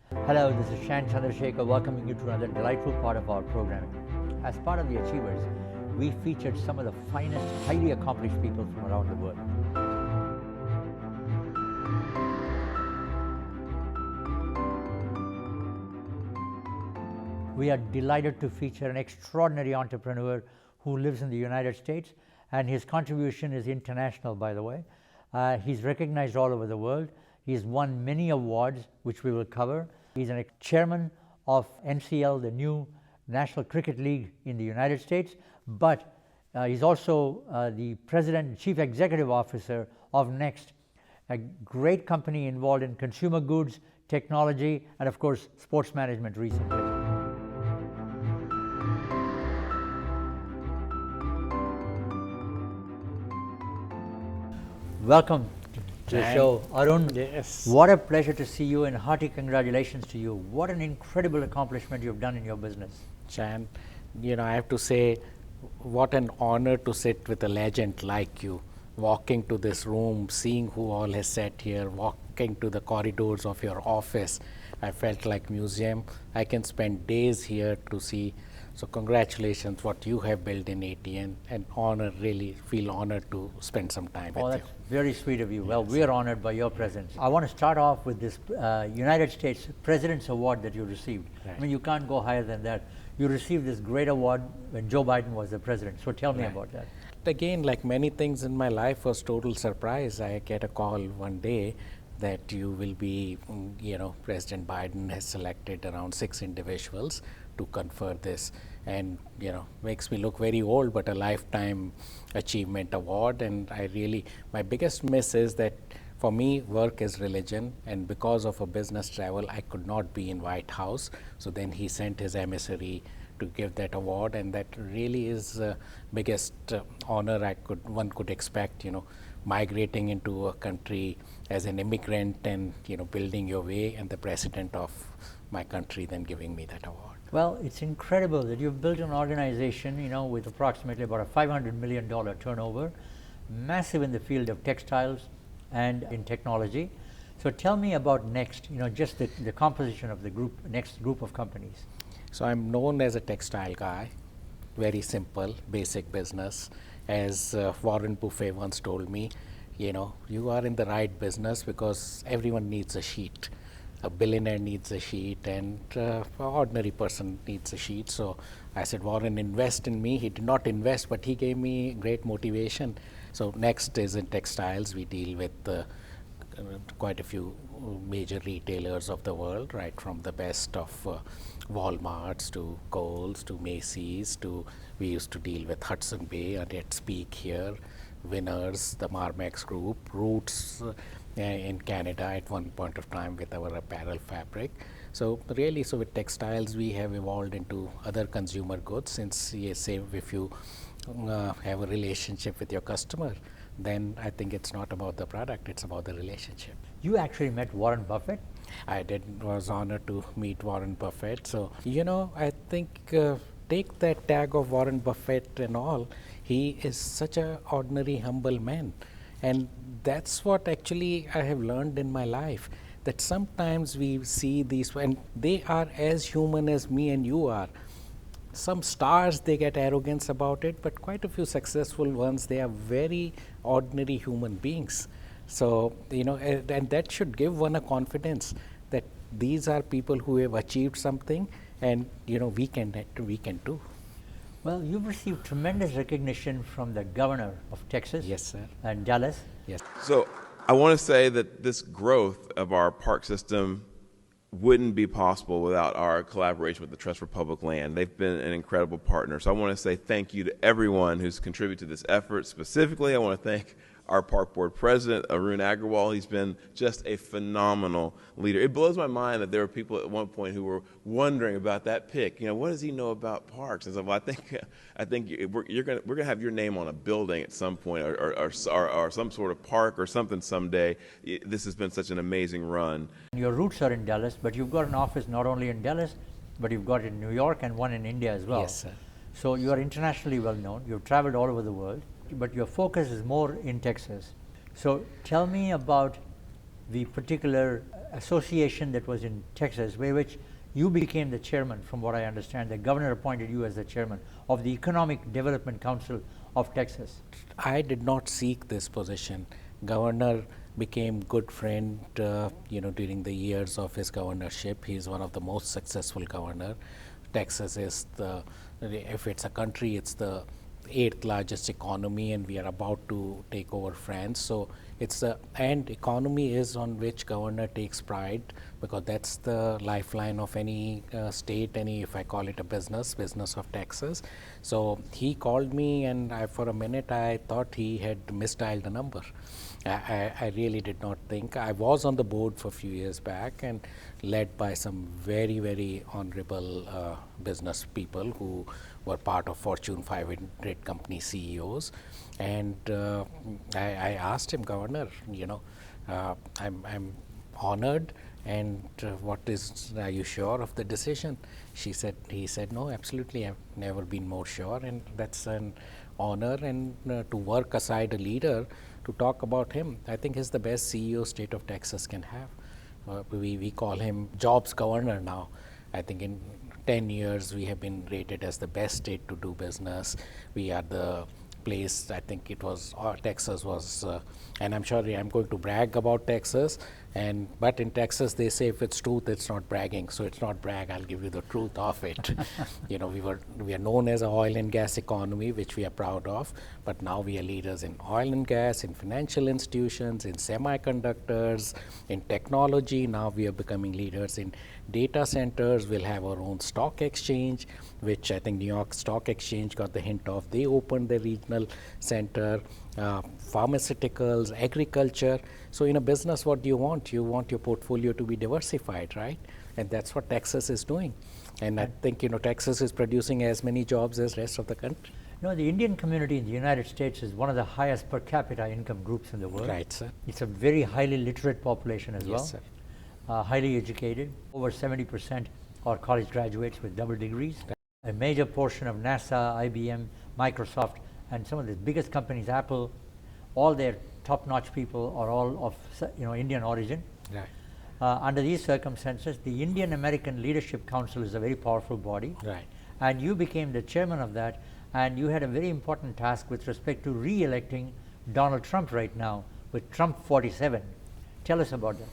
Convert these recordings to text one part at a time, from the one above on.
Hello, this is Shan Chandrasekhar welcoming you to another delightful part of our programming. As part of the Achievers, we featured some of the finest, highly accomplished people from around the world. We are delighted to feature an extraordinary entrepreneur who lives in the United States, and his contribution is international, by the way. He's recognized all over the world. He's won many awards, which we will cover. He's a chairman of NCL, the new National Cricket League in the United States, but he's also the president and chief executive officer of Nextt, a great company involved in consumer goods, technology, and of course, sports management recently. Welcome to the show, Arun. Yes. What a pleasure to see you, and hearty congratulations to you. What an incredible accomplishment you've done in your business. Chan, I have to say, what an honor to sit with a legend like you, walking to this room, seeing who all has sat here, walking to the corridors of your office. I felt like museum. I can spend days here to see. So congratulations, what you have built in ATN, and honor, really feel honored to spend some time with you. That's very sweet of you. Well, we are honored by your presence. I want to start off with this United States President's Award that you received. Right. I mean, you can't go higher than that. You received this great award when Joe Biden was the president. So tell me about that. Again, like many things in my life, was total surprise. I get a call one day that you will be, President Biden has selected around 6 individuals to confer this, and makes me look very old, but a lifetime achievement award. And my biggest miss is that for me, work is religion, and because of a business travel, I could not be in White House. So then he sent his emissary to give that award, and that really is the biggest honor one could expect. Migrating into a country as an immigrant and building your way, and the president of my country then giving me that award. Well, it's incredible that you've built an organization, with approximately about a $500 million turnover, massive in the field of textiles and in technology. So tell me about Nextt, just the composition of the Nextt group of companies. So I'm known as a textile guy, very simple, basic business. As Warren Buffett once told me, you are in the right business because everyone needs a sheet. A billionaire needs a sheet, and an ordinary person needs a sheet. So I said, Warren, invest in me. He did not invest, but he gave me great motivation. So Nextt is in textiles. We deal with quite a few major retailers of the world, right from the best of Walmarts to Kohl's to Macy's we used to deal with Hudson Bay and its peak here, Winners, the Marmex Group, Roots in Canada at one point of time with our apparel fabric. So with textiles, we have evolved into other consumer goods, since if you have a relationship with your customer, then I think it's not about the product, it's about the relationship. You actually met Warren Buffett? I was honored to meet Warren Buffett. So, I think take that tag of Warren Buffett and all, he is such an ordinary, humble man. And that's what actually I have learned in my life, that sometimes we see these, and they are as human as me and you are. Some stars, they get arrogance about it, but quite a few successful ones, they are very ordinary human beings. So, and that should give one a confidence that these are people who have achieved something, and, we can too. Well, you've received tremendous recognition from the governor of Texas. Yes, sir. And Dallas. Yes. So I want to say that this growth of our park system wouldn't be possible without our collaboration with the Trust for Public Land. They've been an incredible partner. So I want to say thank you to everyone who's contributed to this effort. Specifically, I want to thank our park board president, Arun Agarwal. He's been just a phenomenal leader. It blows my mind that there were people at one point who were wondering about that pick. What does he know about parks? And so well, I think we're gonna have your name on a building at some point, or some sort of park or something someday. This has been such an amazing run. Your roots are in Dallas, but you've got an office not only in Dallas, but you've got it in New York and one in India as well. Yes, sir. So you are internationally well known. You've traveled all over the world, but your focus is more in Texas. So tell me about the particular association that was in Texas, which you became the chairman, from what I understand. The governor appointed you as the chairman of the Economic Development Council of Texas. I did not seek this position. Governor became good friend, during the years of his governorship. He is one of the most successful governor. Texas is if it's a country, it's the 8th largest economy, and we are about to take over France. So and economy is on which governor takes pride, because that's the lifeline of any state, if I call it a business of Texas. So he called me, and for a minute I thought he had misdialed the number. I really did not think. I was on the board for a few years back and led by some very, very honorable business people who were part of Fortune 500 company CEOs. And I asked him, Governor, I'm honored, and are you sure of the decision? He said, no, absolutely, I've never been more sure, and that's an honor. And to work aside a leader, to talk about him, I think he's the best CEO state of Texas can have. We call him Jobs Governor now. I think in 10 years we have been rated as the best state to do business. We are the place, I think it was, Texas was, and I'm sure I'm going to brag about Texas, but in Texas they say if it's truth, it's not bragging. So it's not brag, I'll give you the truth of it. We are known as an oil and gas economy, which we are proud of, but now we are leaders in oil and gas, in financial institutions, in semiconductors, in technology. Now we are becoming leaders in data centers. We'll have our own stock exchange, which I think New York Stock Exchange got the hint of. They opened their regional center, pharmaceuticals, agriculture. So in a business, what do you want? You want your portfolio to be diversified, right? And that's what Texas is doing. And I think, Texas is producing as many jobs as rest of the country. The Indian community in the United States is one of the highest per capita income groups in the world. Right, sir. It's a very highly literate population as well. Yes, sir. Highly educated. Over 70% are college graduates with double degrees. A major portion of NASA, IBM, Microsoft, and some of the biggest companies, Apple, all their top-notch people are all of Indian origin. Right. Under these circumstances, the Indian American Leadership Council is a very powerful body. Right. And you became the chairman of that, and you had a very important task with respect to re-electing Donald Trump right now with Trump 47. Tell us about that.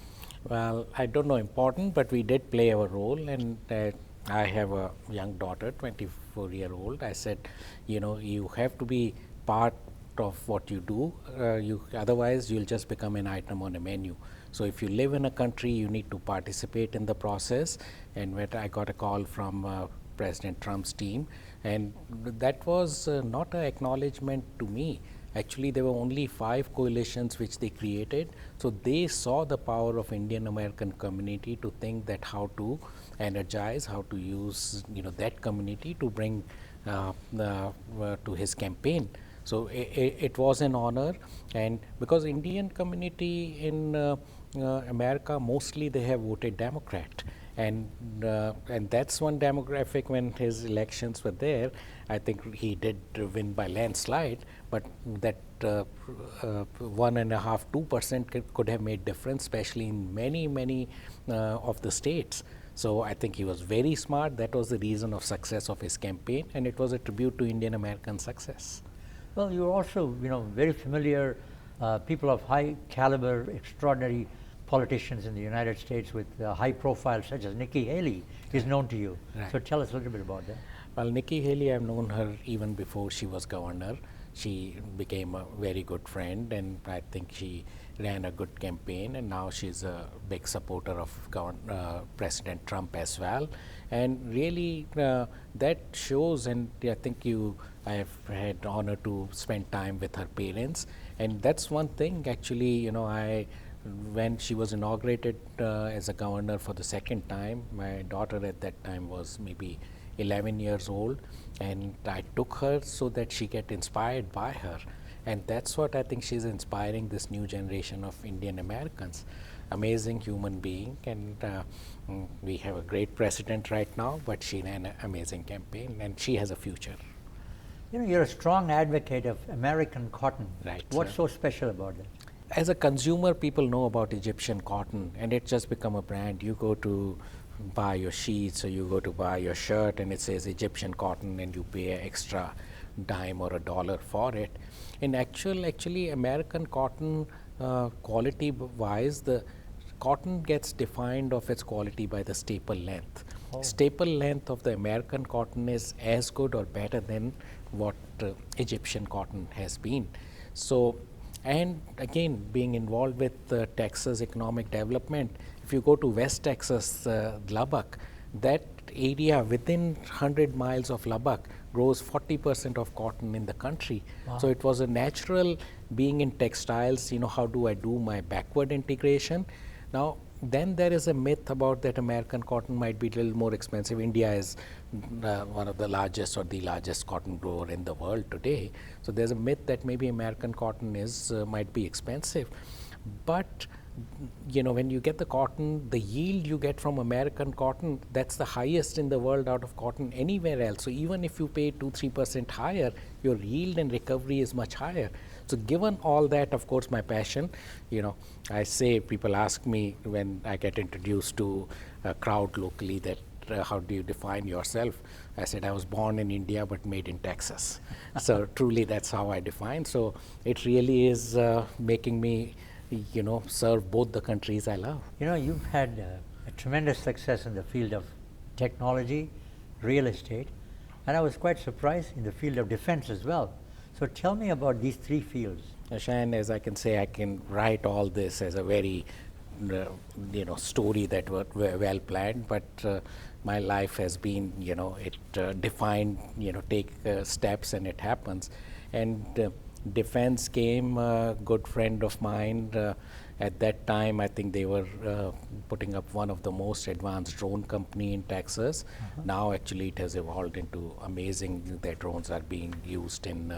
Well, I don't know important, but we did play our role, and I have a young daughter, 24-year-old. I said, you have to be part of what you do, otherwise you'll just become an item on a menu. So if you live in a country, you need to participate in the process. And when I got a call from President Trump's team, and that was not an acknowledgement to me. Actually, there were only 5 coalitions which they created. So they saw the power of Indian American community to think that how to energize, how to use that community to bring to his campaign. So it was an honor, and because Indian community in America, mostly they have voted Democrat. And that's one demographic. When his elections were there, I think he did win by landslide, but that 1.5–2% could have made difference, especially in many of the states. So I think he was very smart. That was the reason of success of his campaign, and it was a tribute to Indian American success. Well, you're also very familiar, people of high caliber, extraordinary politicians in the United States with high profile, such as Nikki Haley, is known to you. Right. So tell us a little bit about that. Well, Nikki Haley, I've known her even before she was governor. She became a very good friend, and I think she ran a good campaign, and now she's a big supporter of President Trump as well. And really, that shows, and I think I have had the honor to spend time with her parents, and that's one thing actually, when she was inaugurated as a governor for the second time, my daughter at that time was maybe 11 years old, and I took her so that she get inspired by her. And that's what I think she's inspiring this new generation of Indian Americans. Amazing human being, and we have a great president right now, but she ran an amazing campaign, and she has a future. You're a strong advocate of American cotton. Right. What's so special about that? as a consumer, people know about Egyptian cotton, and it's just become a brand. You go to buy your sheets, or you go to buy your shirt, and it says Egyptian cotton, and you pay an extra dime or a dollar for it. In actually, American cotton, quality-wise, the cotton gets defined of its quality by the staple length. Staple length of the American cotton is as good or better than what Egyptian cotton has been. So, and again, being involved with Texas economic development, if you go to West Texas, Lubbock, that area within 100 miles of Lubbock grows 40% of cotton in the country. Wow. So it was a natural, being in textiles, how do I do my backward integration? Now, then there is a myth about that American cotton might be a little more expensive. India is one of the largest or the largest cotton grower in the world today. So there's a myth that maybe American cotton is might be expensive. But when you get the cotton, the yield you get from American cotton, that's the highest in the world out of cotton anywhere else. So even if you pay 2-3% higher, your yield and recovery is much higher. So given all that, of course, my passion, I say, people ask me when I get introduced to a crowd locally that how do you define yourself? I said I was born in India but made in Texas. So truly that's how I define. So it really is making me serve both the countries I love. You've had a tremendous success in the field of technology, real estate, and I was quite surprised in the field of defense as well. So tell me about these three fields. Shan, as I can say, I can write all this as a very story that were well planned, but my life has been, it defined, take steps and it happens. And defense came, a good friend of mine, at that time I think they were putting up one of the most advanced drone company in Texas. Now actually it has evolved into amazing. Their drones are being used in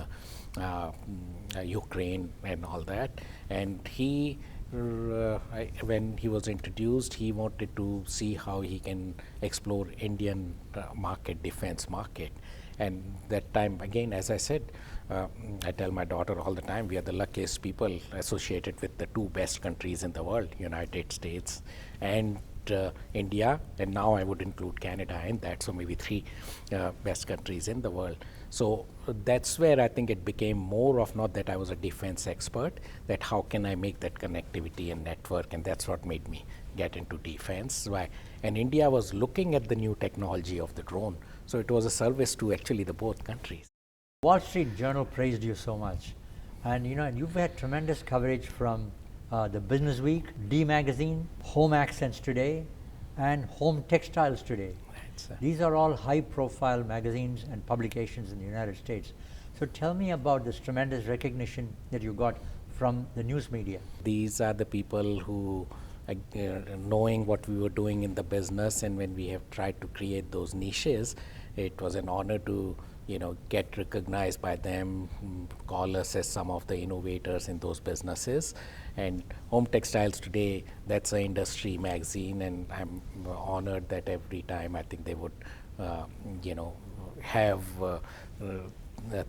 Ukraine and all that. And he, when he was introduced, he wanted to see how he can explore Indian market, defense market. And that time, again, as I said, I tell my daughter all the time, we are the luckiest people associated with the two best countries in the world, United States and India, and now I would include Canada in that, so maybe three best countries in the world. So that's where I think it became more of not that I was a defense expert, that how can I make that connectivity and network, and that's what made me get into defense. And India was looking at the new technology of the drone, so it was a service to actually the both countries. Wall Street Journal praised you so much, and you've had tremendous coverage from the Business Week, D Magazine, Home Accents Today, and Home Textiles Today. These are all high-profile magazines and publications in the United States. So tell me about this tremendous recognition that you got from the news media. These are the people who, knowing what we were doing in the business, and when we have tried to create those niches, it was an honor to get recognized by them, call us as some of the innovators in those businesses. And Home Textiles Today, that's an industry magazine, and I'm honored that every time I think they would, have a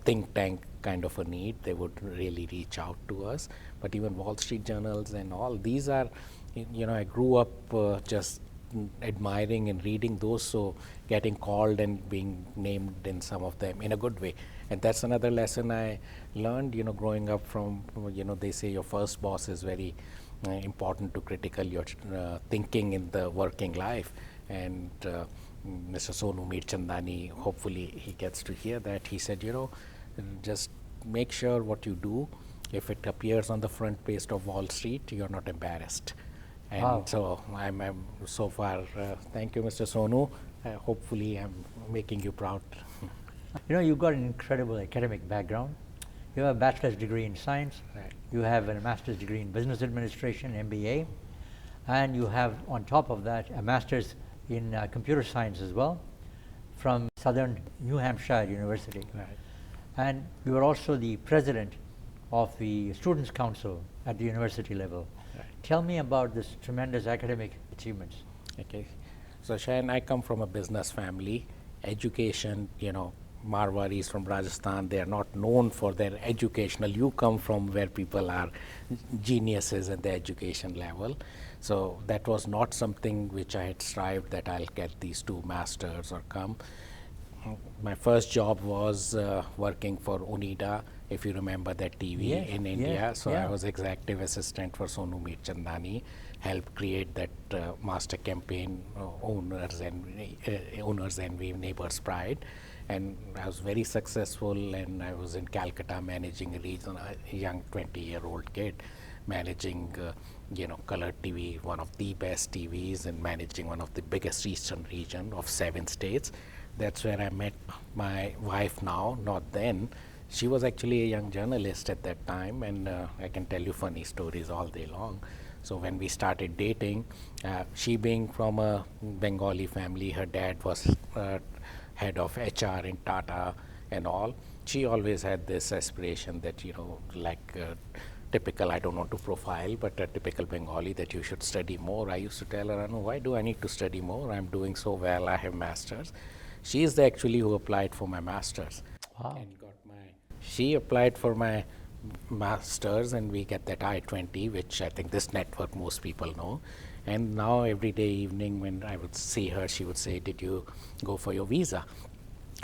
think tank kind of a need, they would really reach out to us. But even Wall Street Journals and all, these are, I grew up just admiring and reading those, so getting called and being named in some of them in a good way. And that's another lesson I learned, growing up from, they say your first boss is very important to critical your thinking in the working life. And Mr. Sonu Mirchandani, hopefully he gets to hear that. He said, just make sure what you do, if it appears on the front page of Wall Street, you're not embarrassed. And wow. So I'm so far, thank you, Mr. Sonu. Hopefully I'm making you proud. You've got an incredible academic background. You have a bachelor's degree in science. Right. You have a master's degree in business administration, MBA. And you have, on top of that, a master's in computer science as well from Southern New Hampshire University. Right. And you are also the president of the Students' Council at the university level. Right. Tell me about this tremendous academic achievements. Okay. So Shayan, I come from a business family. Education, Marwaris from Rajasthan, they are not known for their educational. You come from where people are geniuses at the education level. So that was not something which I had strived that I'll get these 2 masters or come. My first job was working for Onida, if you remember that TV Yes, in yes, India. So I yeah. was executive assistant for Sonu Mirchandani, helped create that master campaign, Owners Envy, Neighbors Pride. And I was very successful, and I was in Calcutta managing a region, a young 20-year-old kid, managing color TV, one of the best TVs, and managing one of the biggest eastern region of 7 states. That's where I met my wife now, not then. She was actually a young journalist at that time, and I can tell you funny stories all day long. So when we started dating, she being from a Bengali family, her dad was head of HR in Tata and all. She always had this aspiration that, typical, I don't want to profile, but a typical Bengali, that you should study more. I used to tell her, no, why do I need to study more? I'm doing so well, I have masters. She is actually who applied for my masters. Wow. And got she applied for my masters, and we get that I-20, which I think this network most people know. And now every day evening when I would see her, she would say, did you go for your visa?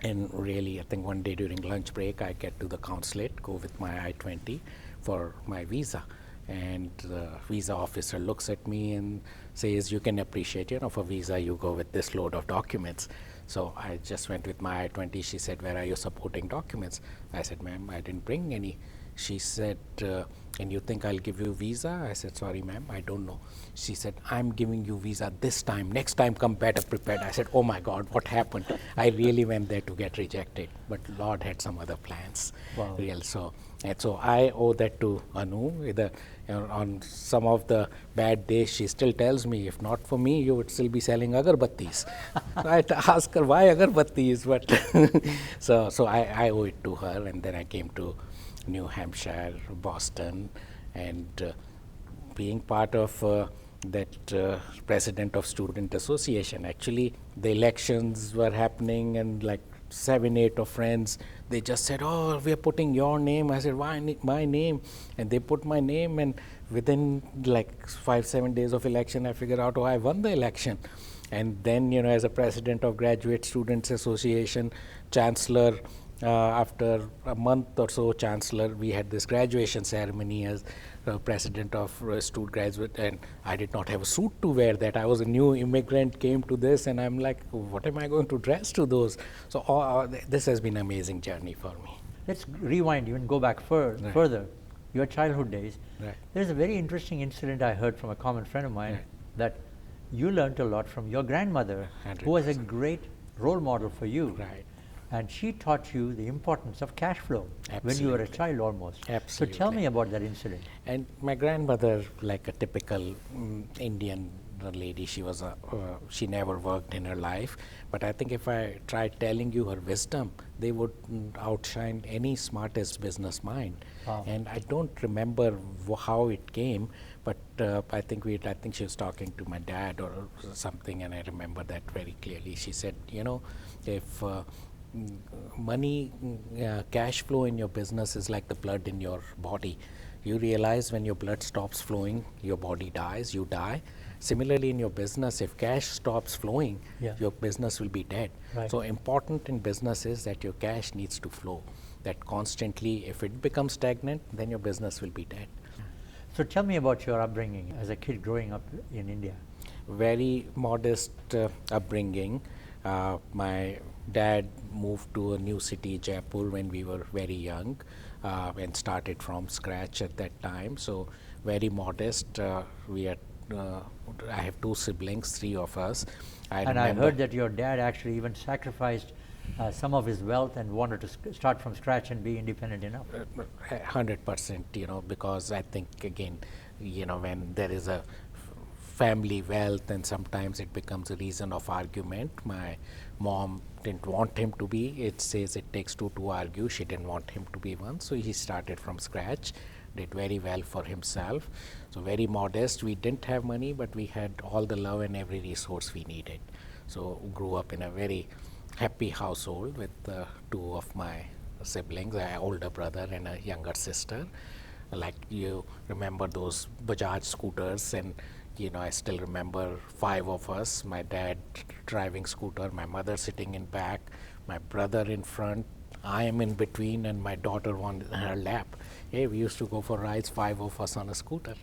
And really, I think one day during lunch break, I get to the consulate, go with my I-20 for my visa. And the visa officer looks at me and says, you can appreciate, for visa, you go with this load of documents. So I just went with my I-20. She said, where are your supporting documents? I said, ma'am, I didn't bring any. She said, and you think I'll give you a visa? I said, sorry, ma'am, I don't know. She said, I'm giving you visa this time. Next time, come better prepared. I said, oh my God, what happened? I really went there to get rejected, but Lord had some other plans. Wow. Real. So I owe that to Anu. On some of the bad days, she still tells me, if not for me, you would still be selling agarbattis. So I ask her, why agarbattis? But so I owe it to her. And then I came to New Hampshire, Boston, and being part of that president of student association. Actually, the elections were happening, and like 7, 8 of friends, they just said, oh, we are putting your name. I said, why my name? And they put my name, and within like 5, 7 days of election, I figured out, oh, I won the election. And then, as a president of Graduate Students Association, chancellor, after a month or so, chancellor, we had this graduation ceremony as president of student graduate, and I did not have a suit to wear that. I was a new immigrant, came to this, and I'm like, what am I going to dress to those? So this has been an amazing journey for me. Let's rewind, even go back further, your childhood days. Right. There's a very interesting incident I heard from a common friend of mine, that you learned a lot from your grandmother, who was a great role model for you. Right. And she taught you the importance of cash flow when you were a child almost. Absolutely. So tell me about that incident. And my grandmother, like a typical Indian lady, she never worked in her life. But I think if I tried telling you her wisdom, they would outshine any smartest business mind. Wow. And I don't remember how it came, but I think she was talking to my dad or something, and I remember that very clearly. She said, if money, cash flow in your business is like the blood in your body. You realize when your blood stops flowing, your body dies, you die. Similarly, in your business, if cash stops flowing, your business will be dead. Right. So important in business is that your cash needs to flow. That constantly, if it becomes stagnant, then your business will be dead. So tell me about your upbringing as a kid growing up in India. Very modest upbringing. My dad moved to a new city, Jaipur, when we were very young, and started from scratch at that time. So very modest. I have 2 siblings, 3 of us. I heard that your dad actually even sacrificed some of his wealth and wanted to start from scratch and be independent enough. 100%, because I think, again, when there is a family wealth, and sometimes it becomes a reason of argument. My mom didn't want him to be. It says it takes 2 to argue. She didn't want him to be one. So he started from scratch, did very well for himself. So very modest. We didn't have money, but we had all the love and every resource we needed. So grew up in a very happy household with two of my siblings, an older brother and a younger sister. Like you remember those Bajaj scooters, and I still remember 5 of us, my dad driving scooter, my mother sitting in back, my brother in front, I am in between, and my daughter on her lap. Hey, we used to go for rides, 5 of us on a scooter.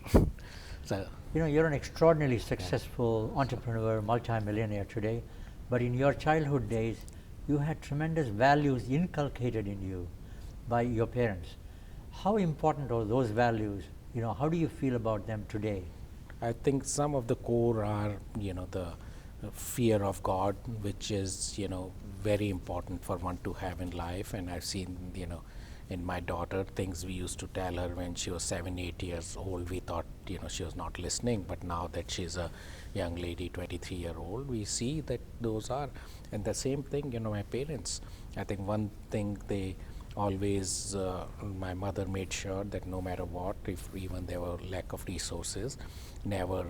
So You're an extraordinarily successful entrepreneur, multimillionaire today, but in your childhood days, you had tremendous values inculcated in you by your parents. How important are those values? How do you feel about them today? I think some of the core are, the fear of God, which is, very important for one to have in life. And I've seen, in my daughter, things we used to tell her when she was 7, 8 years old. We thought, she was not listening. But now that she's a young lady, 23-year-old, we see that those are. And the same thing, my parents. I think one thing they always, my mother made sure that no matter what, if even there were lack of resources, never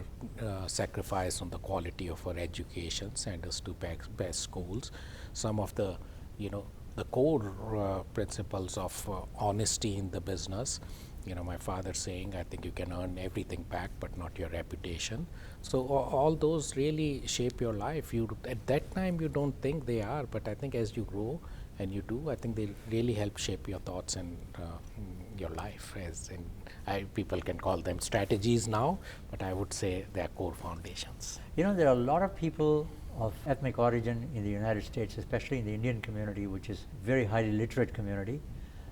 sacrifice on the quality of our education, send us to best schools. Some of the, the core principles of honesty in the business. My father saying, I think you can earn everything back, but not your reputation. So all those really shape your life. At that time, you don't think they are, but I think as you grow, and you do, I think they really help shape your thoughts and your life. People can call them strategies now, but I would say they are core foundations. There are a lot of people of ethnic origin in the United States, especially in the Indian community, which is a very highly literate community,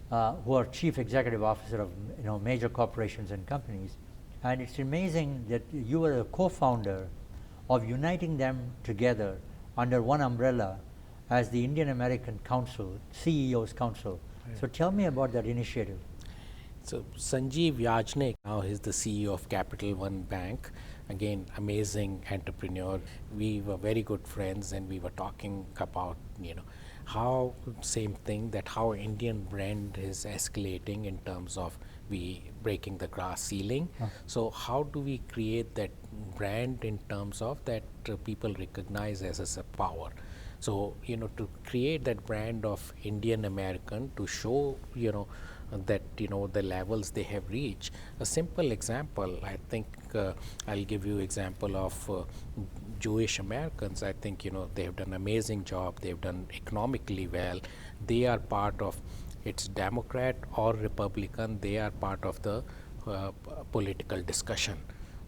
who are chief executive officer of major corporations and companies. And it's amazing that you were a co-founder of uniting them together under one umbrella as the Indian American Council, CEO's Council. So tell me about that initiative. So Sanjeev Yajnik, now he's the CEO of Capital One Bank. Again, amazing entrepreneur. We were very good friends, and we were talking about, how same thing, that how Indian brand is escalating in terms of we breaking the glass ceiling. So how do we create that brand in terms of that people recognize as a power? So, to create that brand of Indian American, to show, that, the levels they have reached. A simple example, I think I'll give you example of Jewish Americans. I think, they have done amazing job. They've done economically well. They are part of, it's Democrat or Republican, they are part of the political discussion.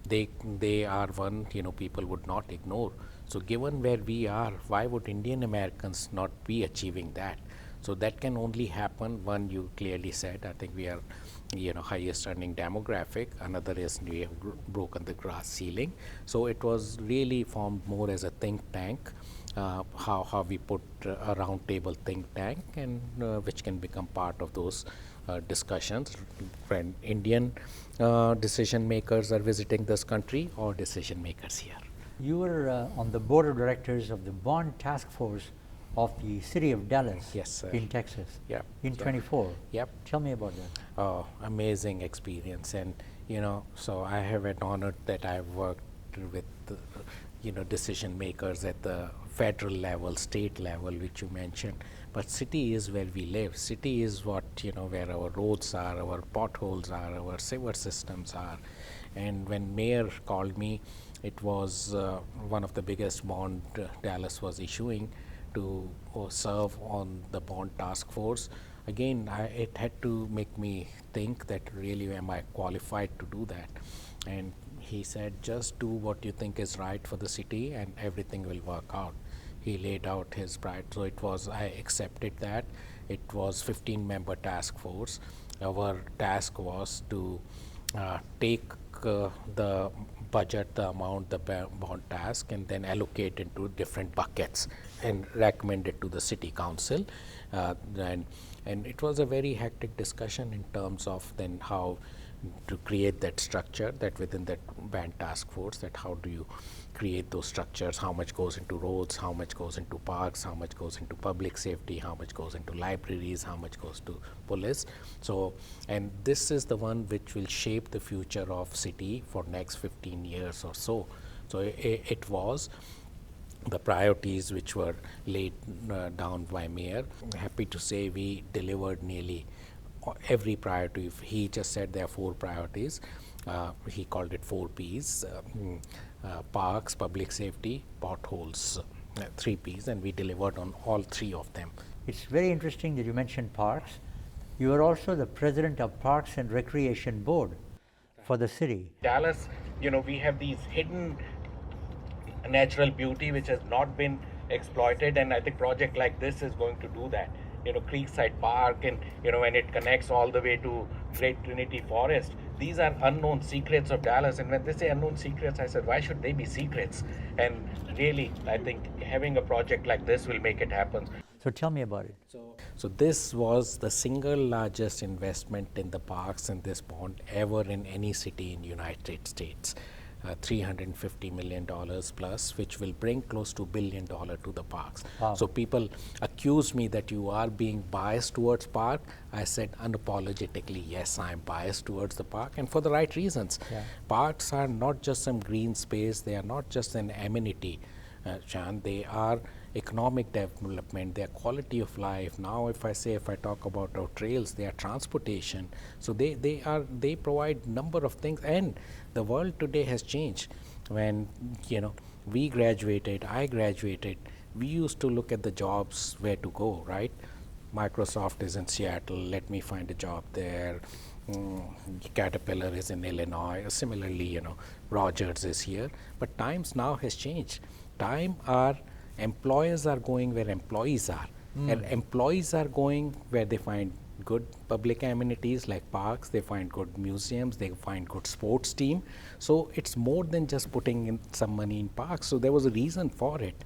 They are one, people would not ignore. So given where we are, why would Indian Americans not be achieving that? So that can only happen, one, you clearly said, I think we are, highest earning demographic. Another is we have broken the glass ceiling. So it was really formed more as a think tank, how we put a round table think tank, and which can become part of those discussions when Indian decision makers are visiting this country or decision makers here. You were on the board of directors of the bond task force of the city of Dallas. Yes, sir. In Texas. Yep. In 24. Yep. Tell me about that. Oh, amazing experience. And, so I have an honor that I've worked with, decision makers at the federal level, state level, which you mentioned. But city is where we live. City is what, where our roads are, our potholes are, our sewer systems are. And when mayor called me, it was one of the biggest bond Dallas was issuing to serve on the bond task force. Again, it had to make me think that really am I qualified to do that? And he said, just do what you think is right for the city and everything will work out. He laid out his bright, so it was, I accepted that. It was 15-member task force. Our task was to take the budget, the amount, the bond task, and then allocate into different buckets and recommend it to the city council. And it was a very hectic discussion in terms of then how to create that structure, that within that band task force, that how do you create those structures, how much goes into roads, how much goes into parks, how much goes into public safety, how much goes into libraries, how much goes to police. So, and this is the one which will shape the future of city for next 15 years or so. So it was. the priorities which were laid down by Mayor. I'm happy to say we delivered nearly every priority. He just said there are 4 priorities. He called it 4 Ps: parks, public safety, potholes, 3 Ps, and we delivered on all 3 of them. It's very interesting that you mentioned parks. You are also the president of Parks and Recreation Board for the city. Dallas, we have these hidden natural beauty which has not been exploited, and I think project like this is going to do that. Creekside Park, and when it connects all the way to Great Trinity Forest, these are unknown secrets of Dallas. And when they say unknown secrets, I said, why should they be secrets? And really, I think having a project like this will make it happen. So tell me about it. So this was the single largest investment in the parks in this bond ever in any city in United States. $350 million plus, which will bring close to $1 billion to the parks. Wow. So people accuse me that you are being biased towards park. I said unapologetically, yes, I'm biased towards the park, and for the right reasons. Yeah. Parks are not just some green space, they are not just an amenity, Chan, they are economic development, their quality of life. Now if I talk about our trails, they are transportation. So they provide number of things, and the world today has changed. When we graduated, I graduated, we used to look at the jobs where to go, right? Microsoft is in Seattle, let me find a job there. Caterpillar is in Illinois. Similarly, Rogers is here. But times now has changed. Employers are going where employees are, and employees are going where they find good public amenities like parks, they find good museums, they find good sports team. So it's more than just putting in some money in parks. So there was a reason for it.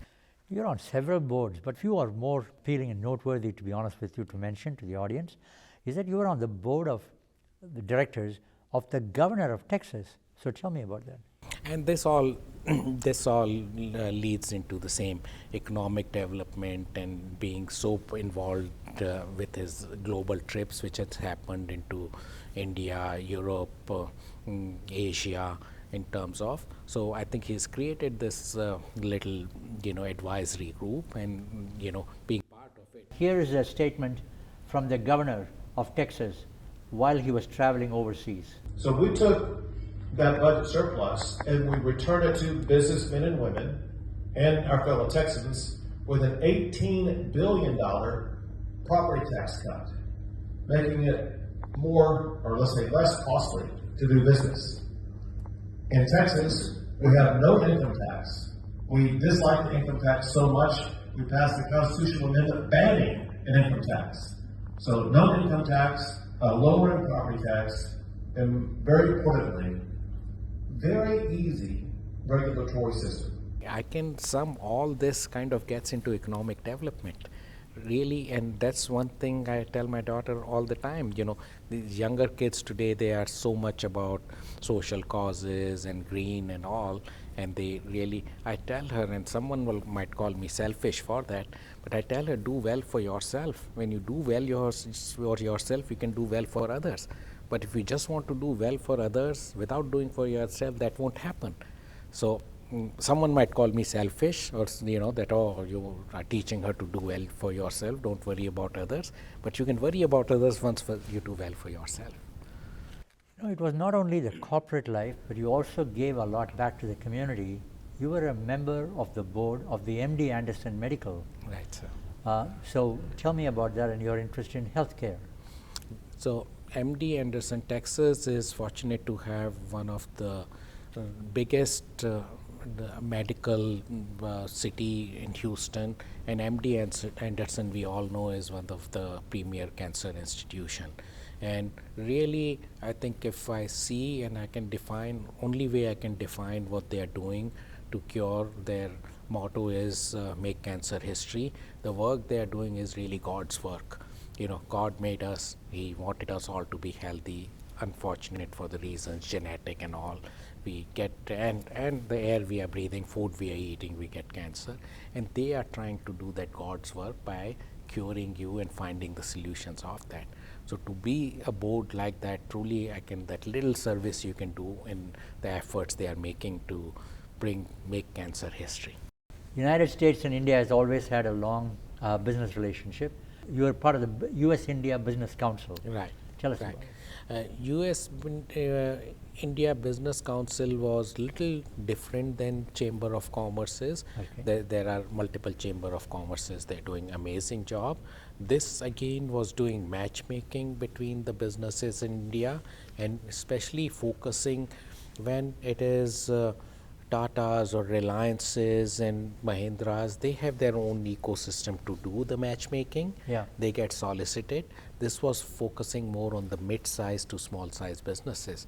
You're on several boards, but few are more appealing and noteworthy, to be honest with you, to mention to the audience, is that you are on the board of the directors of the governor of Texas. So tell me about that. And this all leads into the same economic development and being so involved with his global trips, which has happened into India, Europe, Asia, in terms of. So I think he's created this little, advisory group, and being part of it. Here is a statement from the governor of Texas while he was traveling overseas. So we took that budget surplus and we returned it to businessmen and women and our fellow Texans with an $18 billion property tax cut, making it more, or let's say less costly to do business. In Texas, we have no income tax. We dislike the income tax so much, we passed the constitutional amendment banning an income tax. So no income tax, lowering property tax, and very importantly, very easy regulatory system. I can sum all this kind of gets into economic development, really, and that's one thing I tell my daughter all the time. These younger kids today, they are so much about social causes and green and all, and they really, I tell her, and someone might call me selfish for that, but I tell her, do well for yourself. When you do well for yourself, you can do well for others. But if you just want to do well for others without doing for yourself, that won't happen. So someone might call me selfish, or that, oh, you are teaching her to do well for yourself, don't worry about others. But you can worry about others once you do well for yourself. It was not only the corporate life, but you also gave a lot back to the community. You were a member of the board of the MD Anderson Medical. Right, sir. So tell me about that and your interest in healthcare. So MD Anderson, Texas is fortunate to have one of the biggest medical city in Houston, and MD Anderson, we all know, is one of the premier cancer institution. And really, I think if I see and I can define, only way I can define what they are doing to cure, their motto is make cancer history. The work they are doing is really God's work. God made us, He wanted us all to be healthy. Unfortunate for the reasons, genetic and all, we get, and the air we are breathing, food we are eating, we get cancer. And they are trying to do that God's work by curing you and finding the solutions of that. So to be a board like that, truly that little service you can do in the efforts they are making to make cancer history. United States and India has always had a long business relationship. You are part of the U.S.-India Business Council. Right. Tell us Right. about it. U.S. India Business Council was little different than Chamber of Commerce's. Okay. There are multiple Chamber of Commerce's. They're doing amazing job. This again was doing matchmaking between the businesses in India, and especially focusing when it is Tatas or Reliances and Mahindras. They have their own ecosystem to do the matchmaking. Yeah. They get solicited. This was focusing more on the mid-size to small-size businesses,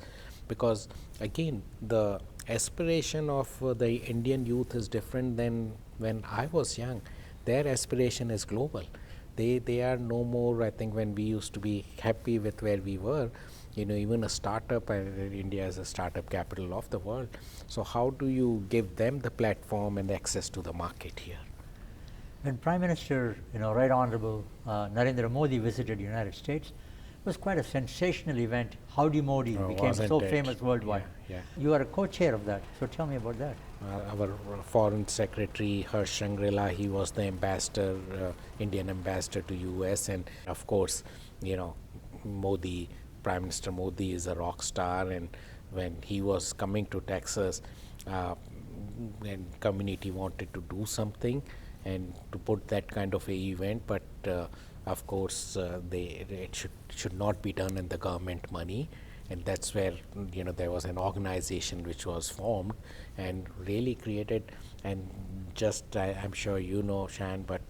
because again the aspiration of the Indian youth is different than when I was young. Their aspiration is global. They are no more, I think, when we used to be happy with where we were, even a startup, India is a startup capital of the world. So how do you give them the platform and access to the market here? When Prime Minister, Right Honorable Narendra Modi visited the United States, it was quite a sensational event. Howdy Modi became wasn't so it? famous worldwide. Yeah. You are a co-chair of that, so tell me about that. Our Foreign Secretary Harsh Shangri-La, he was the ambassador, Indian ambassador to US, and of course, Modi, Prime Minister Modi is a rock star, and when he was coming to Texas, and community wanted to do something and to put that kind of a event, but of course it should not be done in the government money, and that's where there was an organization which was formed and really created, and just I'm sure Shan, but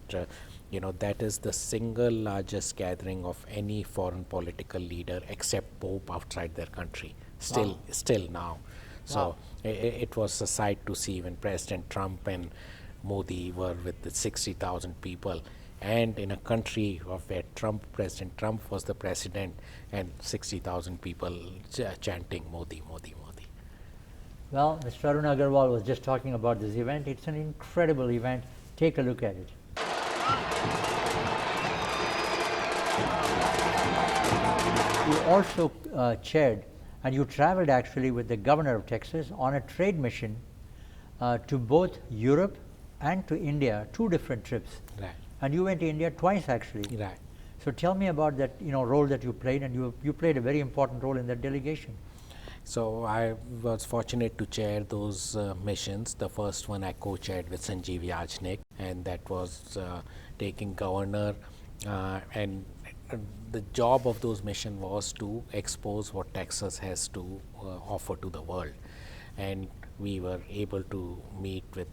that is the single largest gathering of any foreign political leader except Pope outside their country, still now. So it was a sight to see when President Trump and Modi were with the 60,000 people, and in a country of where President Trump was the president, and 60,000 people chanting Modi, Modi, Modi. Well, Mr. Arun Agarwal was just talking about this event. It's an incredible event. Take a look at it. You also chaired, and you traveled actually with the governor of Texas on a trade mission to both Europe and to India, 2 different trips. Right. And you went to India twice actually. Right. So tell me about that role that you played, and you played a very important role in that delegation. So I was fortunate to chair those missions. The first one I co-chaired with Sanjeev Yajnik, and that was taking governor, and the job of those missions was to expose what Texas has to offer to the world. And we were able to meet with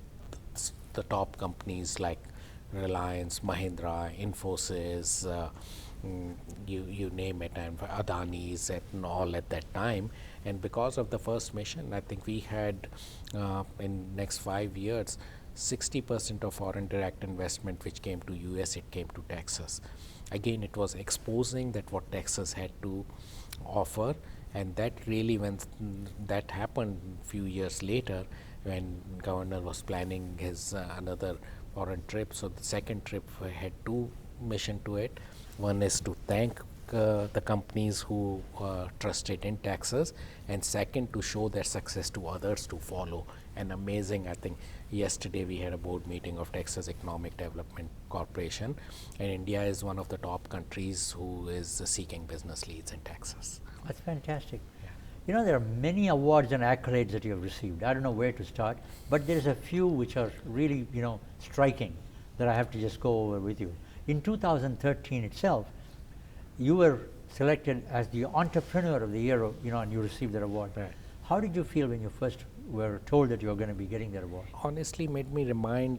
the top companies like Reliance, Mahindra, Infosys, you name it, and Adani's and all at that time. And because of the first mission, I think we had in next 5 years, 60% of foreign direct investment which came to US, it came to Texas. Again, it was exposing that what Texas had to offer, and that really, when that happened few years later, when governor was planning his another foreign trip. So the second trip had 2 missions to it. One is to thank the companies who trusted in Texas, and second to show their success to others to follow. And amazing, I think yesterday we had a board meeting of Texas Economic Development Corporation, and India is one of the top countries who is seeking business leads in Texas. That's fantastic. There are many awards and accolades that you have received. I don't know where to start, but there's a few which are really, striking that I have to just go over with you. In 2013 itself, you were selected as the Entrepreneur of the Year, and you received that award. Right. How did you feel when you first were told that you were going to be getting that award? Honestly, made me remind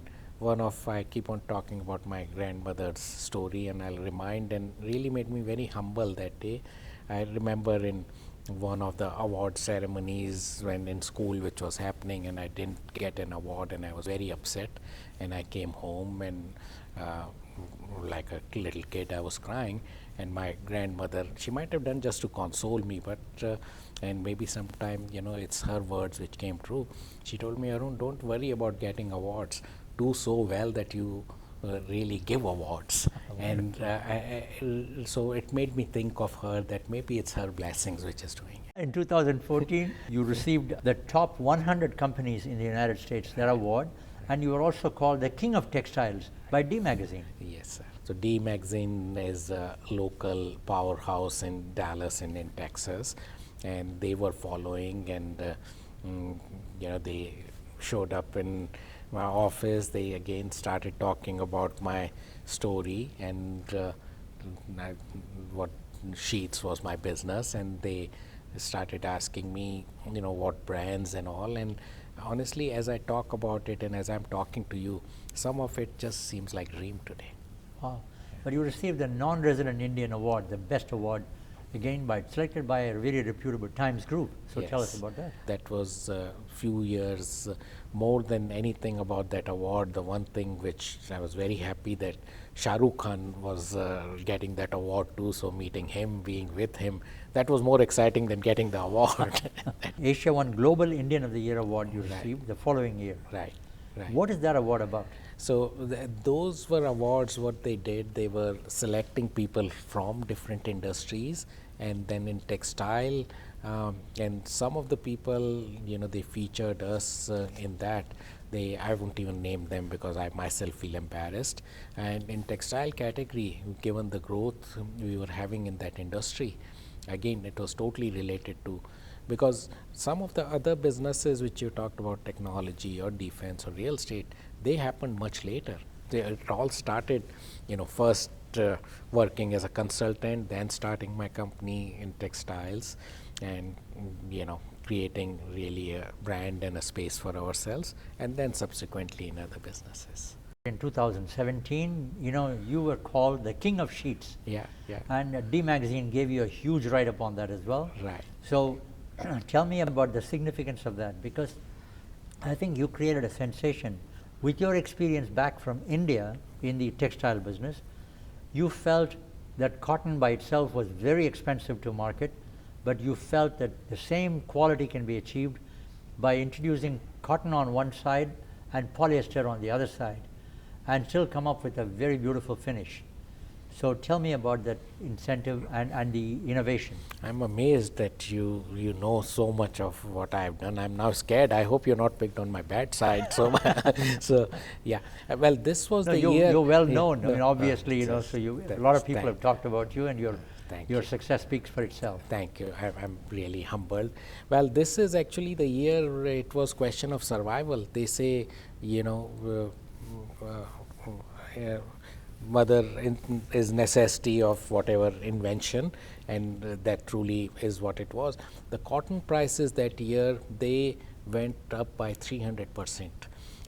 I keep on talking about my grandmother's story, and I'll remind, and really made me very humble that day. I remember in one of the award ceremonies when in school which was happening, and I didn't get an award, and I was very upset, and I came home, and like a little kid I was crying, and my grandmother, she might have done just to console me, but and maybe sometime it's her words which came true. She told me, Arun, don't worry about getting awards, do so well that you really give awards. And so it made me think of her, that maybe it's her blessings which is doing it. In 2014, you received the top 100 companies in the United States, that award, And you were also called the king of textiles by D Magazine. Yes, sir. So D Magazine is a local powerhouse in Dallas and in Texas, and they were following, and they showed up in my office. They again started talking about my story and what sheets was my business, and they started asking me, what brands and all. And honestly, as I talk about it and as I'm talking to you, some of it just seems like dream today. Wow. But you received the non-resident Indian award, the best award, again selected by a very reputable Times group. So Yes. tell us about that. That was a few years, more than anything about that award. The one thing which I was very happy that Shah Rukh Khan was getting that award too. So meeting him, being with him, that was more exciting than getting the award. Asia won Global Indian of the Year award you received the following year. Right, right. What is that award about? So those were awards. What they did, they were selecting people from different industries, and then in textile, and some of the people, they featured us in that. I won't even name them because I myself feel embarrassed. And in textile category, given the growth we were having in that industry, again, it was totally related to, because some of the other businesses which you talked about, technology or defense or real estate, they happened much later. It all started, first working as a consultant, then starting my company in textiles, and creating really a brand and a space for ourselves, and then subsequently in other businesses. In 2017, you were called the king of sheets. Yeah, yeah. And D Magazine gave you a huge write-up on that as well. Right. So tell me about the significance of that, because I think you created a sensation. With your experience back from India in the textile business, you felt that cotton by itself was very expensive to market, but you felt that the same quality can be achieved by introducing cotton on one side and polyester on the other side, and still come up with a very beautiful finish. So tell me about that incentive and the innovation. I'm amazed that you know so much of what I've done. I'm now scared. I hope you're not picked on my bad side. So yeah. Well, this was the year. You're well known. I mean, obviously, just so a lot of people have talked about you, and your you. success speaks for itself. Thank you. I'm really humbled. Well, this is actually the year it was question of survival. They say, mother is necessity of whatever invention, and that truly is what it was. The cotton prices that year, they went up by 300%,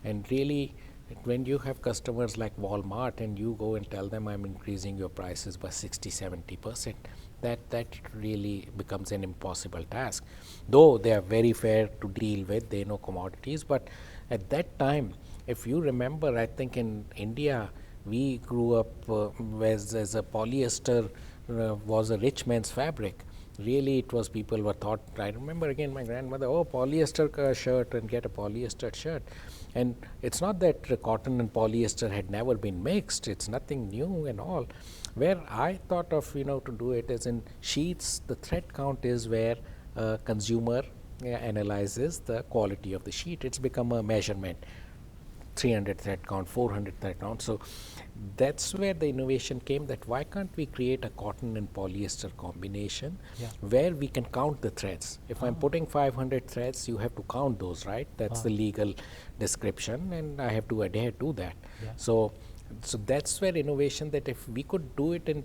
and really when you have customers like Walmart and you go and tell them I'm increasing your prices by 60-70%, that really becomes an impossible task. Though they are very fair to deal with, they know commodities, but at that time, if you remember, I think in India we grew up as a polyester was a rich man's fabric. Really, it was people were thought. I remember again my grandmother, polyester shirt, and get a polyester shirt. And it's not that cotton and polyester had never been mixed. It's nothing new and all. Where I thought of to do it is in sheets. The thread count is where a consumer analyzes the quality of the sheet. It's become a measurement. 300 thread count, 400 thread count. So that's where the innovation came, that why can't we create a cotton and polyester combination where we can count the threads. If I'm putting 500 threads, you have to count those, right? That's the legal description, and I have to adhere to that. So that's where innovation, that if we could do it in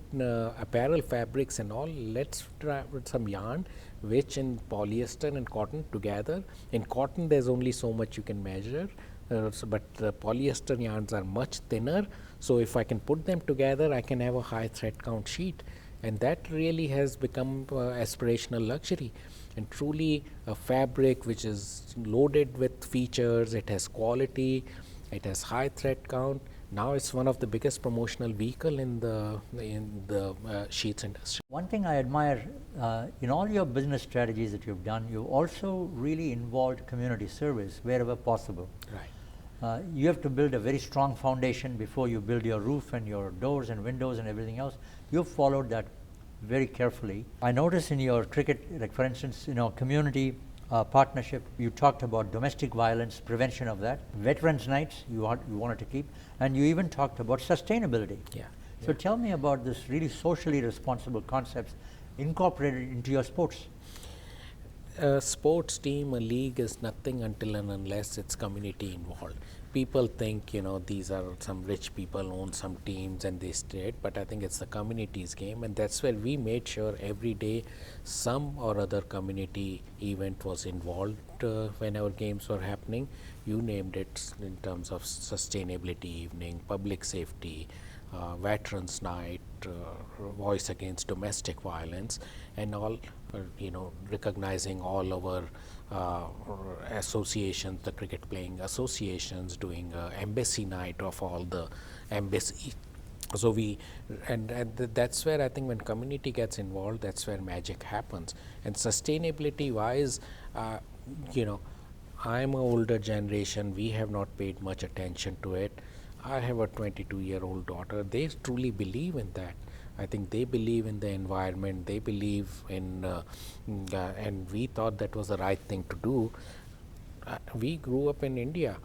apparel fabrics and all, let's try with some yarn, which in polyester and cotton together. In cotton, there's only so much you can measure. But the polyester yarns are much thinner, so if I can put them together, I can have a high thread count sheet, and that really has become aspirational luxury. And truly a fabric which is loaded with features, it has quality, it has high thread count. Now it's one of the biggest promotional vehicle in the sheets industry. One thing I admire in all your business strategies that you've done, you've also really involved community service wherever possible. Right. You have to build a very strong foundation before you build your roof and your doors and windows and everything else. You've followed that very carefully. I notice in your cricket, like for instance, community partnership. You talked about domestic violence, prevention of that. Veterans Nights, you wanted to keep. And you even talked about sustainability. Yeah. So tell me about this really socially responsible concepts incorporated into your sports. A sports team, a league is nothing until and unless it's community involved. People think, these are some rich people own some teams and they stay, but I think it's the community's game, and that's where we made sure every day some or other community event was involved when our games were happening. You named it in terms of sustainability evening, public safety, Veterans Night, Voice Against Domestic Violence, and all, recognizing all our associations, the cricket playing associations, doing embassy night of all the embassy. So that's where I think when community gets involved, that's where magic happens. And sustainability wise, I'm an older generation, we have not paid much attention to it. I have a 22-year-old daughter. They truly believe in that. I think they believe in the environment. They believe in, and we thought that was the right thing to do. We grew up in India.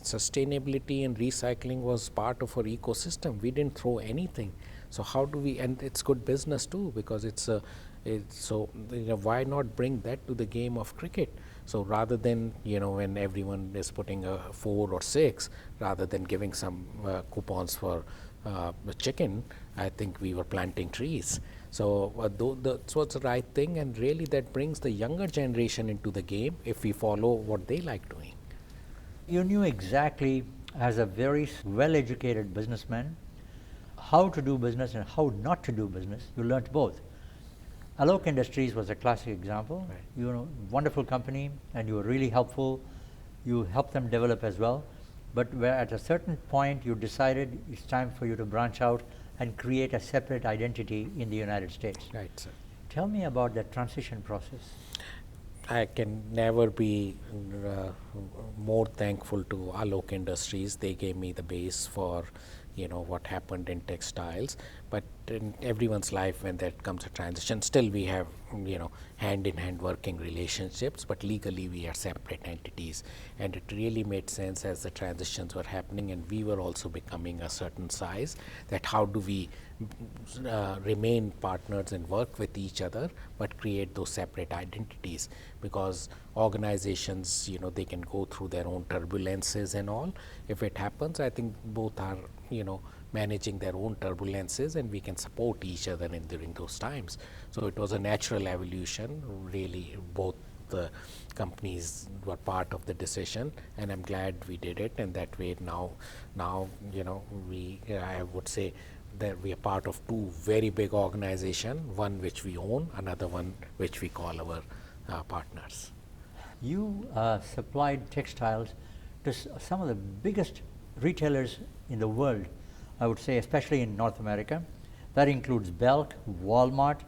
Sustainability and recycling was part of our ecosystem. We didn't throw anything. So how do we? And it's good business too, because why not bring that to the game of cricket? So rather than, when everyone is putting a 4 or 6, rather than giving some coupons for the chicken, I think we were planting trees. So that's what's the right thing, and really that brings the younger generation into the game if we follow what they like doing. You knew exactly, as a very well-educated businessman, how to do business and how not to do business. You learnt both. Alok Industries was a classic example. Right. Wonderful company, and you were really helpful. You helped them develop as well. But where at a certain point you decided it's time for you to branch out and create a separate identity in the United States. Right, sir. Tell me about that transition process. I can never be more thankful to Alok Industries. They gave me the base for what happened in textiles. But in everyone's life, when there comes a transition, still we have hand-in-hand working relationships, but legally we are separate entities. And it really made sense as the transitions were happening, and we were also becoming a certain size, that how do we remain partners and work with each other, but create those separate identities, because organizations, they can go through their own turbulences and all. If it happens, I think both are, managing their own turbulences, and we can support each other during those times. So it was a natural evolution. Really, both the companies were part of the decision, and I'm glad we did it. And that way now, I would say that we are part of two very big organizations, one which we own, another one which we call our partners. You supplied textiles to some of the biggest retailers in the world, I would say, especially in North America. That includes Belk, Walmart,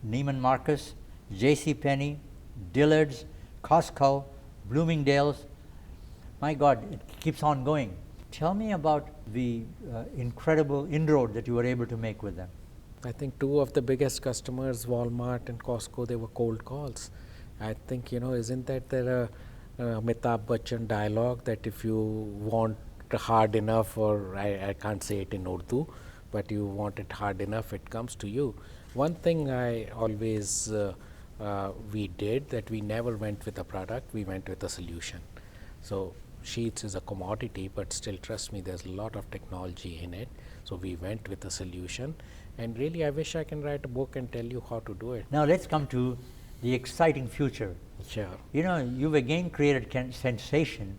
Neiman Marcus, JCPenney, Dillard's, Costco, Bloomingdale's. My God, it keeps on going. Tell me about the incredible inroad that you were able to make with them. I think two of the biggest customers, Walmart and Costco, they were cold calls. I think, isn't that there a Amitabh Bachchan dialogue that if you want hard enough, or I can't say it in Urdu, but you want it hard enough, it comes to you. One thing I always we did, that we never went with a product, we went with a solution. So sheets is a commodity, but still, trust me, there's a lot of technology in it. So we went with a solution, and really I wish I can write a book and tell you how to do it. Now let's come to the exciting future. Sure. You've again created sensation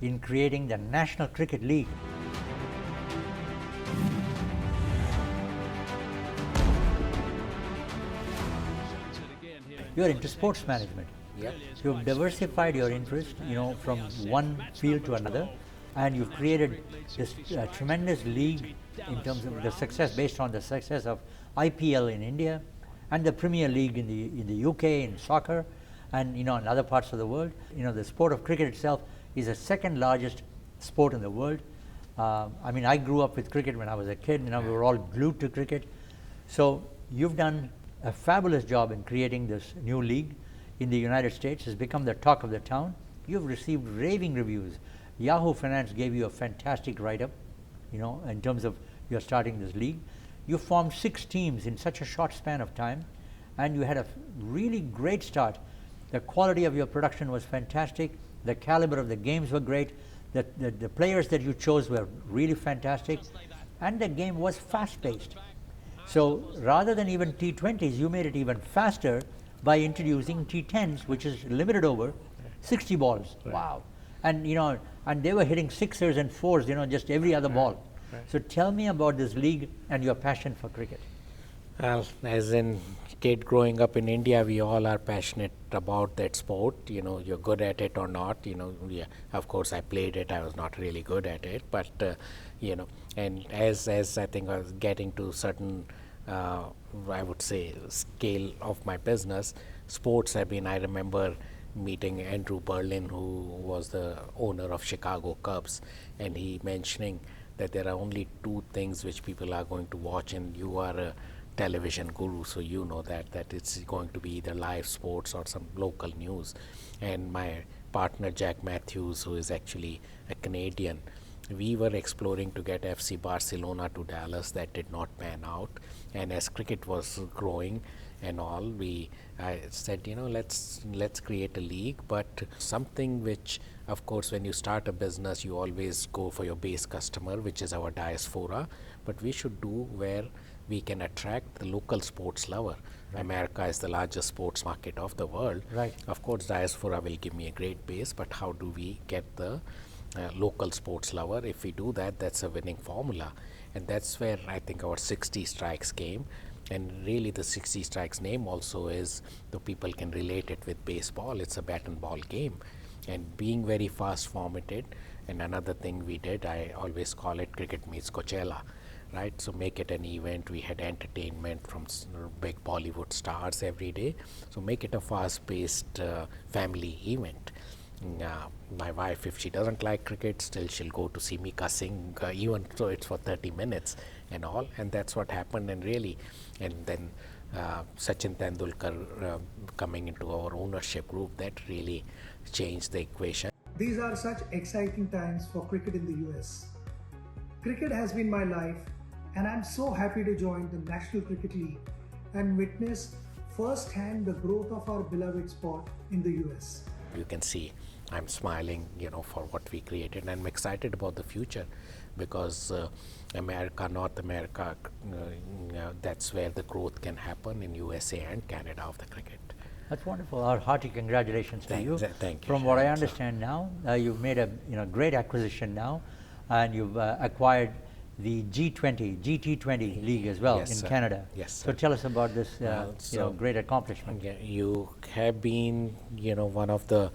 in creating the National Cricket League. You're into sports management. Yep. You've diversified your interest, from one field to another, and you've created this tremendous league in terms of the success, based on the success of IPL in India and the Premier League in the UK in soccer, and in other parts of the world. The sport of cricket itself is the second largest sport in the world. I grew up with cricket when I was a kid. We were all glued to cricket. So you've done a fabulous job in creating this new league. in the United States, has become the talk of the town. You've received raving reviews. Yahoo Finance gave you a fantastic write-up, you know, in terms of you're starting this league. You formed 6 teams in such a short span of time, and you had a really great start. The quality of your production was fantastic. The caliber of the games were great. The players that you chose were really fantastic, and the game was fast-paced. So rather than even T20s, you made it even faster by introducing T10s, which is limited over 60 balls. Right. Wow. And, you know, and they were hitting 6ers and 4s, you know, just every other ball. Right. So tell me about this league and your passion for cricket. Well, as in kid growing up in India, we all are passionate about that sport. You know, you're good at it or not. You know, yeah, of course, I played it. I was not really good at it, but you know, and as I think I was getting to certain, I would say, scale of my business, sports have been. I remember meeting Andrew Berlin, who was the owner of Chicago Cubs, and he mentioning that there are only 2 things which people are going to watch, and you are a television guru, so you know that it's going to be either live sports or some local news. And my partner Jack Matthews, who is actually a Canadian, we were exploring to get FC Barcelona to Dallas. That did not pan out, and as cricket was growing and all, I said, you know, let's create a league, but something which, of course, when you start a business, you always go for your base customer, which is our diaspora, but we should do where we can attract the local sports lover. Right. America is the largest sports market of the world. Right. Of course, diaspora will give me a great base, but how do we get the local sports lover? If we do that, that's a winning formula. And that's where I think our 60 strikes came. And really the 60 strikes name also is, the people can relate it with baseball. It's a bat and ball game. And being very fast formatted, and another thing we did, I always call it cricket meets Coachella. Right, so make it an event. We had entertainment from big Bollywood stars every day. So make it a fast-paced family event. My wife, if she doesn't like cricket, still she'll go to see me cussing, even so it's for 30 minutes and all. And that's what happened. And really, and then Sachin Tendulkar coming into our ownership group, that really changed the equation. These are such exciting times for cricket in the US. Cricket has been my life, and I'm so happy to join the National Cricket League and witness firsthand the growth of our beloved sport in the US. You can see I'm smiling, you know, for what we created, and I'm excited about the future, because America, North America, that's where the growth can happen in USA and Canada of the cricket. That's wonderful. Our hearty congratulations to you. Thank you. From what I understand now, you've made a great acquisition now, and you've acquired the GT20 league as well, yes, in sir. Canada. Yes, sir. So tell us about this great accomplishment. Yeah, you have been, you know, one of the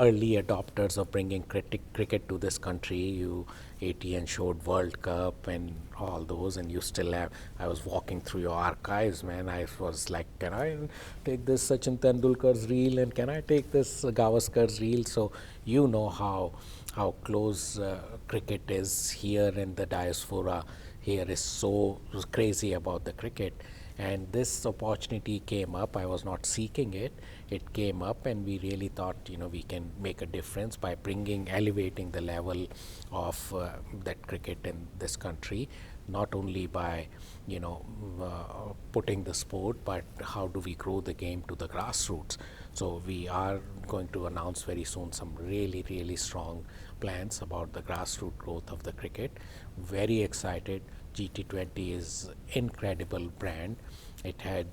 early adopters of bringing cricket to this country. You ATN showed World Cup and all those, and you still have. I was walking through your archives, man. I was like, can I take this Sachin Tendulkar's reel, and can I take this Gavaskar's reel? So you know how close cricket is here, and the diaspora here is so crazy about the cricket. And this opportunity came up. I was not seeking it. It came up, and we really thought, you know, we can make a difference by elevating the level of that cricket in this country, not only by, you know, putting the sport, but how do we grow the game to the grassroots. So we are going to announce very soon some really, really strong plans about the grassroots growth of the cricket. Very excited. GT20 is incredible brand. It had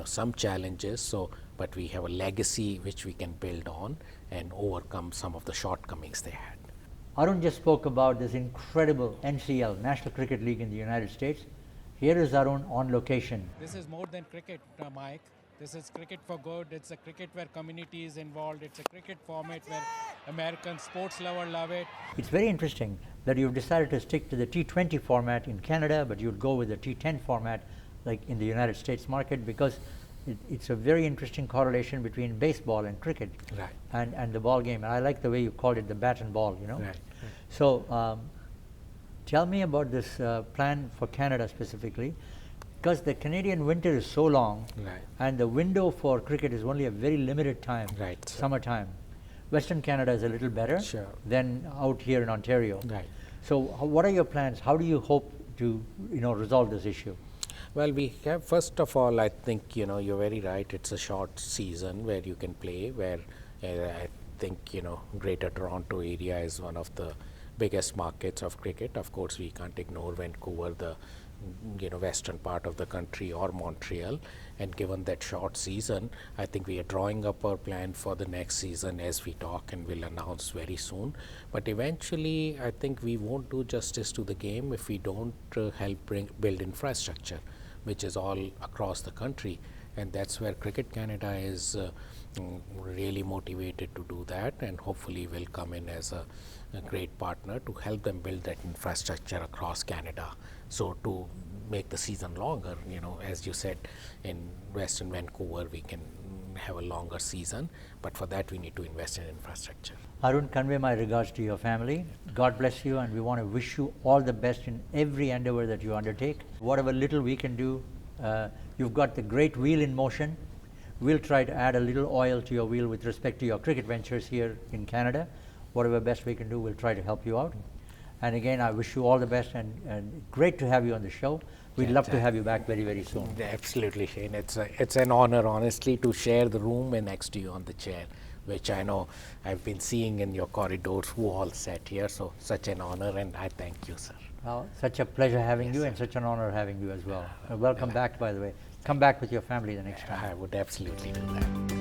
some challenges, but we have a legacy which we can build on and overcome some of the shortcomings they had. Arun just spoke about this incredible NCL, National Cricket League in the United States. Here is Arun on location. This is more than cricket, Mike. This is cricket for good. It's a cricket where community is involved. It's a cricket format where American sports lovers love it. It's very interesting that you've decided to stick to the T20 format in Canada, but you'd go with the T10 format like in the United States market, because it's a very interesting correlation between baseball and cricket. Right. And the ball game. And I like the way you called it the bat and ball, you know. Right. So tell me about this plan for Canada specifically. because the Canadian winter is so long, Right. and the window for cricket is only a very limited time, Right. summertime. Western Canada is a little better Sure. than out here in Ontario. Right. So what are your plans? How do you hope to resolve this issue? Well, we have, first of all, I think, you're very right. It's a short season where you can play, where I think, Greater Toronto area is one of the biggest markets of cricket. Of course, we can't ignore Vancouver, the western part of the country, or Montreal. And given that short season, I think we are drawing up our plan for the next season as we talk, and we'll announce very soon. But eventually, I think we won't do justice to the game if we don't help build infrastructure, which is all across the country. And that's where Cricket Canada is really motivated to do that, and hopefully will come in as a great partner to help them build that infrastructure across Canada. So to make the season longer, as you said, in Western Vancouver, we can have a longer season, but for that we need to invest in infrastructure. Arun, convey my regards to your family. God bless you, and we want to wish you all the best in every endeavor that you undertake. Whatever little we can do, you've got the great wheel in motion. We'll try to add a little oil to your wheel with respect to your cricket ventures here in Canada. Whatever best we can do, we'll try to help you out. And again, I wish you all the best, and great to have you on the show. We'd love to have you back very, very soon. Absolutely, Shane. It's an honor, honestly, to share the room and next to you on the chair, which I know I've been seeing in your corridors who all sat here. So such an honor, and I thank you, sir. Well, such a pleasure having you, and such an honor having you as well. Welcome back, by the way. Come back with your family the next time. I would absolutely do that.